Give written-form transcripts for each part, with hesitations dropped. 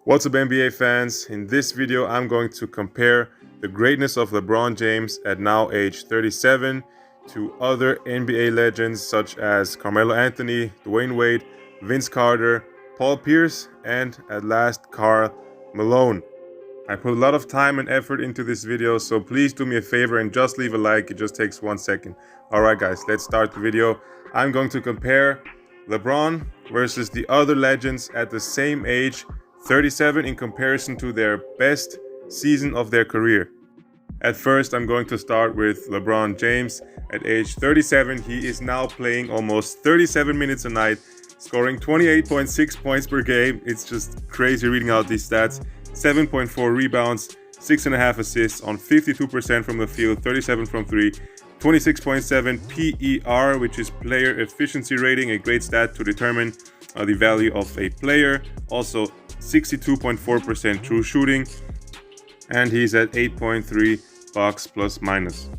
What's up, NBA fans? In this video, I'm going to compare the greatness of LeBron James at now age 37 to other NBA legends such as Carmelo Anthony, Dwyane Wade, Vince Carter, Paul Pierce, and at last, Karl Malone. I put a lot of time and effort into this video, so please do me a favor and just leave a like. It just takes 1 second. Alright guys, let's start the video. I'm going to compare LeBron versus the other legends at the same age, 37, in comparison to their best season of their career. At first, I'm going to start with LeBron James. At age 37, he is now playing almost 37 minutes a night, scoring 28.6 points per game. It's just crazy reading out these stats. 7.4 rebounds, 6.5 assists on 52% from the field, 37 from 3, 26.7 PER, which is player efficiency rating, a great stat to determine the value of a player. Also 62.4% true shooting, and he's at 8.3 box plus minus.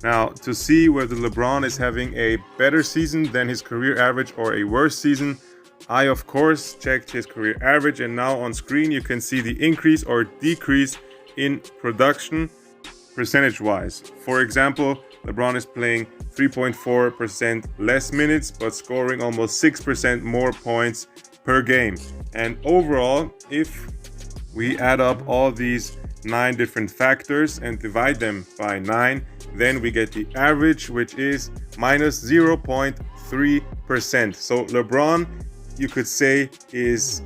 Now, to see whether LeBron is having a better season than his career average or a worse season, I of course checked his career average, and now on screen you can see the increase or decrease in production percentage wise. For example, LeBron is playing 3.4% less minutes but scoring almost 6% more points per game. And overall, if we add up all these 9 different factors and divide them by 9, then we get the average, which is minus 0.3%. So LeBron, you could say, is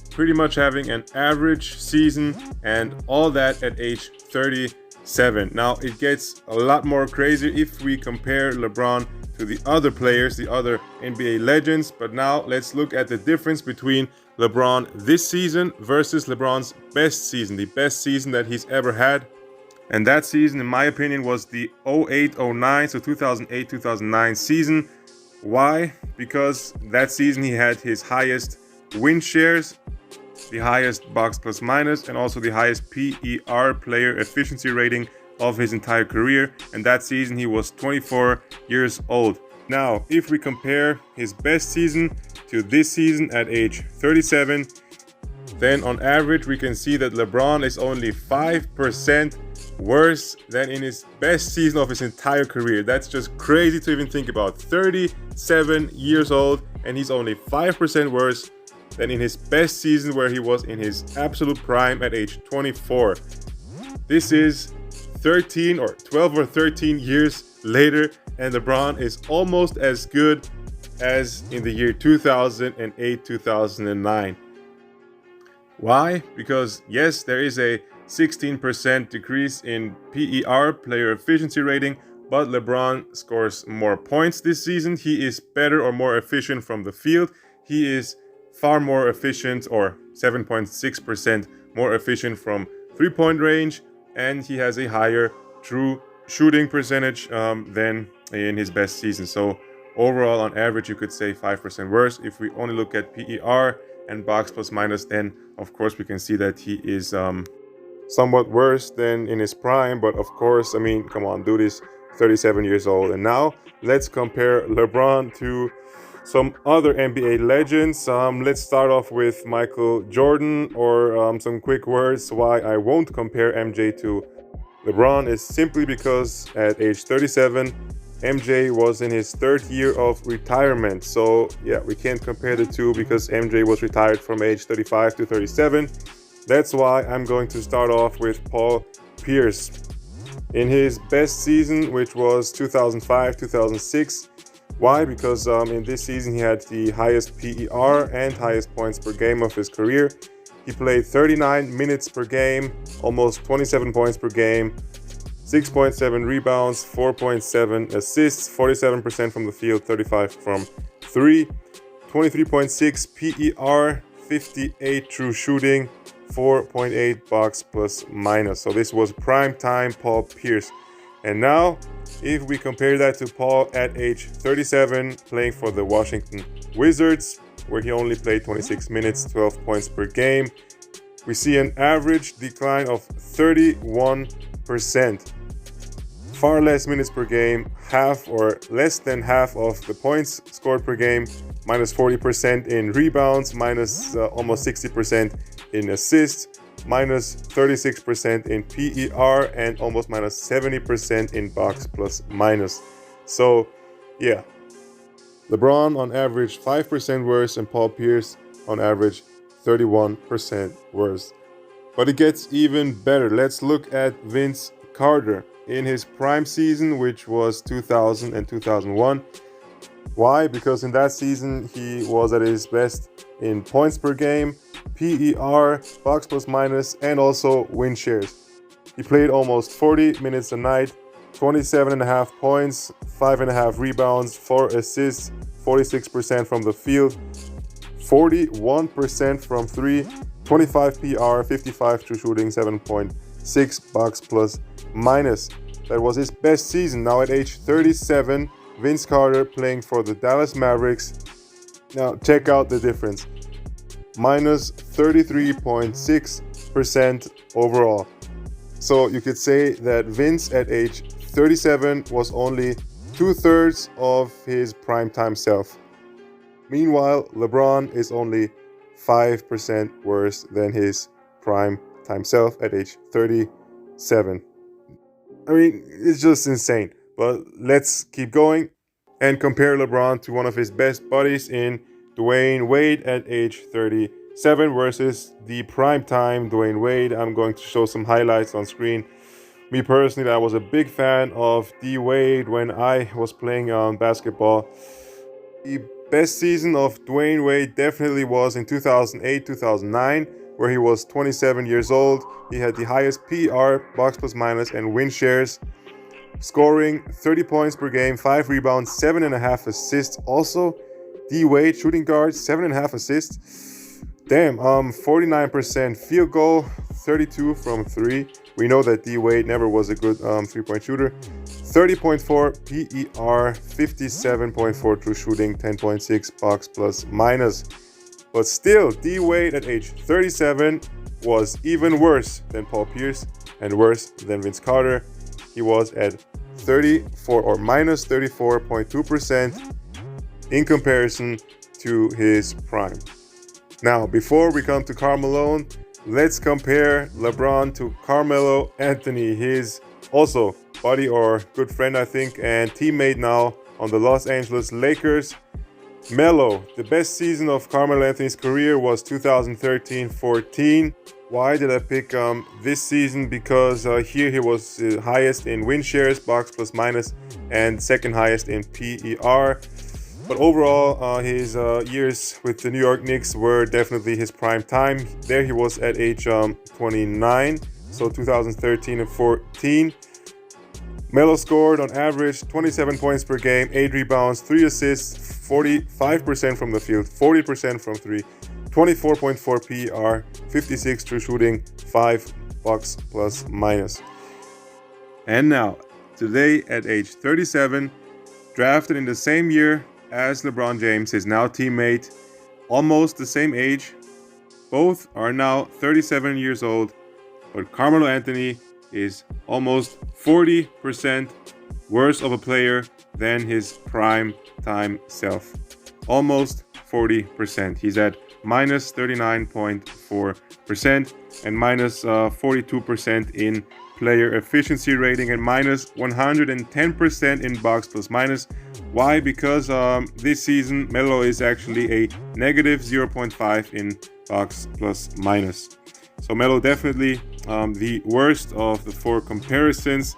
pretty much having an average season, and all that at age 37. Now it gets a lot more crazy if we compare LeBron to the other players, the other NBA legends. But now let's look at the difference between LeBron this season versus LeBron's best season, the best season that he's ever had. And that season, in my opinion, was the 08-09, so 2008-2009 season. Why? Because that season he had his highest win shares, the highest box plus minus, and also the highest PER, player efficiency rating, of his entire career. And that season he was 24 years old. Now, if we compare his best season to this season at age 37, then on average we can see that LeBron is only 5% worse than in his best season of his entire career. That's just crazy to even think about. 37 years old, and he's only 5% worse than in his best season where he was in his absolute prime at age 24. This is 13 or 12 or 13 years later, and LeBron is almost as good as in the year 2008-2009. Why? Because yes, there is a 16% decrease in PER, player efficiency rating, but LeBron scores more points this season. He is better or more efficient from the field. He is far more efficient, or 7.6% more efficient from three-point range, and he has a higher true shooting percentage than in his best season. So overall, on average, you could say 5% worse. If we only look at PER and box plus minus, then of course we can see that he is somewhat worse than in his prime. But of course, I mean, come on, dude is 37 years old. And now let's compare LeBron to some other NBA legends. Let's start off with Michael Jordan, or some quick words why I won't compare MJ to LeBron is simply because at age 37, MJ was in his 3rd year of retirement. So yeah, we can't compare the two because MJ was retired from age 35 to 37. That's why I'm going to start off with Paul Pierce. In his best season, which was 2005-2006. Why? Because in this season he had the highest PER and highest points per game of his career. He played 39 minutes per game, almost 27 points per game, 6.7 rebounds, 4.7 assists, 47% from the field, 35 from 3, 23.6 PER, 58 true shooting, 4.8 box plus minus. So this was prime time Paul Pierce. And now, if we compare that to Paul at age 37, playing for the Washington Wizards, where he only played 26 minutes, 12 points per game, we see an average decline of 31%. Far less minutes per game, half or less than half of the points scored per game, minus 40% in rebounds, minus almost 60% in assists, minus 36% in PER, and almost minus 70% in box plus minus. So, yeah, LeBron on average 5% worse, and Paul Pierce on average 31% worse. But it gets even better. Let's look at Vince Carter in his prime season, which was 2000 and 2001. Why? Because in that season, he was at his best in points per game, PER, box plus minus, and also win shares. He played almost 40 minutes a night, 27.5 points, 5.5 rebounds, 4 assists, 46% from the field, 41% from 3, 25 PR, 55 true shooting, 7.6 box plus minus. That was his best season. Now at age 37, Vince Carter playing for the Dallas Mavericks. Now check out the difference. Minus 33.6% overall. So you could say that Vince at age 37 was only 2/3 of his primetime self. Meanwhile, LeBron is only 5% worse than his primetime self at age 37. I mean, it's just insane. But let's keep going and compare LeBron to one of his best buddies in Dwyane Wade at age 37 versus the primetime Dwyane Wade. I'm going to show some highlights on screen. Me personally, I was a big fan of D Wade when I was playing basketball. The best season of Dwyane Wade definitely was in 2008-2009, where he was 27 years old. He had the highest PR, box plus minus, and win shares, scoring 30 points per game, 5 rebounds, 7.5 assists. Also, D Wade, shooting guard, 7.5 assists. Damn, 49% field goal, 32 from 3. We know that D Wade never was a good 3-point shooter. 30.4 PER, 57.4 true shooting, 10.6 box plus minus. But still, D Wade at age 37 was even worse than Paul Pierce and worse than Vince Carter. He was at 34 or minus 34.2% in comparison to his prime. Now, before we come to Karl Malone, let's compare LeBron to Carmelo Anthony, his also buddy or good friend, I think, and teammate now on the Los Angeles Lakers. Melo, the best season of Carmelo Anthony's career was 2013-14. Why did I pick this season? Because here he was highest in win shares, box plus minus, and second highest in PER. But overall, his years with the New York Knicks were definitely his prime time. There he was at age 29, so 2013 and 14. Melo scored on average 27 points per game, 8 rebounds, 3 assists, 45% from the field, 40% from 3, 24.4 PER, 56 true shooting, 5 box plus minus. And now, today at age 37, drafted in the same year as LeBron James, his now teammate, almost the same age. Both are now 37 years old, but Carmelo Anthony is almost 40% worse of a player than his prime time self. Almost 40%. He's at minus 39.4% and minus 42% in player efficiency rating and minus 110% in box plus minus. Why? Because this season Melo is actually a negative 0.5 in box plus minus. So Melo definitely the worst of the 4 comparisons.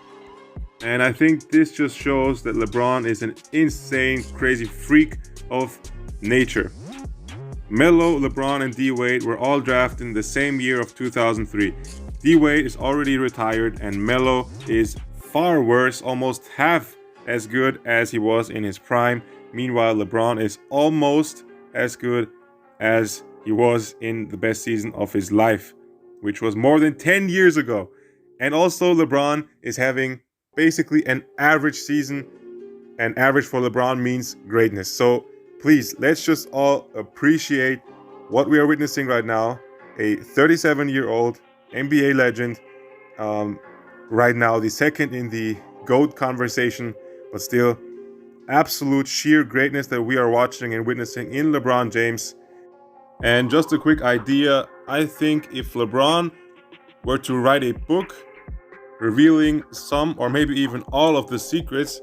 And I think this just shows that LeBron is an insane, crazy freak of nature. Melo, LeBron, and D Wade were all drafted in the same year of 2003. D Wade is already retired and Melo is far worse, almost half as good as he was in his prime. Meanwhile, LeBron is almost as good as he was in the best season of his life, which was more than 10 years ago. And also LeBron is having basically an average season, and average for LeBron means greatness. So please, let's just all appreciate what we are witnessing right now. A 37-year-old NBA legend, right now the second in the GOAT conversation, but still absolute sheer greatness that we are watching and witnessing in LeBron James. And just a quick idea, I think if LeBron were to write a book revealing some or maybe even all of the secrets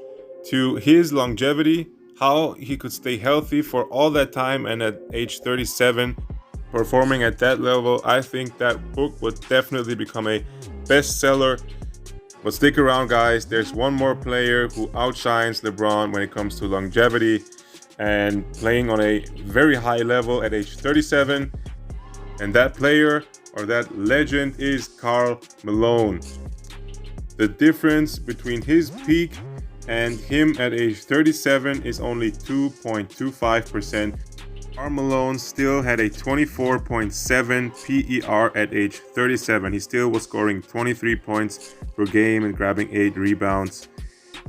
to his longevity, how he could stay healthy for all that time and at age 37 performing at that level, I think that book would definitely become a bestseller. But stick around, guys, there's one more player who outshines LeBron when it comes to longevity and playing on a very high level at age 37, and that player or that legend is Karl Malone. The difference between his peak and him at age 37 is only 2.25%. Karl Malone still had a 24.7 PER at age 37. He still was scoring 23 points per game and grabbing 8 rebounds.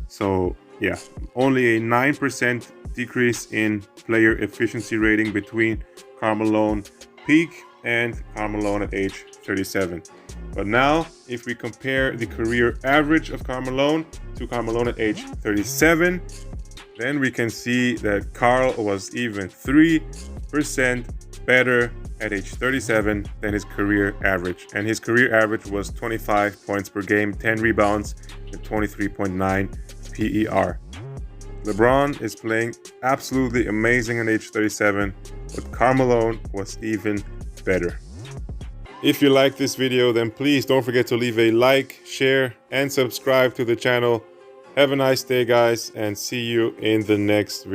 So yeah, only a 9% decrease in player efficiency rating between Karl Malone peak and Karl Malone at age 37. But now, if we compare the career average of Karl Malone to Karl Malone at age 37, then we can see that Karl was even 3% better at age 37 than his career average. And his career average was 25 points per game, 10 rebounds, and 23.9 PER. LeBron is playing absolutely amazing at age 37, but Karl Malone was even better. If you like this video, then please don't forget to leave a like, share, and subscribe to the channel. Have a nice day, guys, and see you in the next video.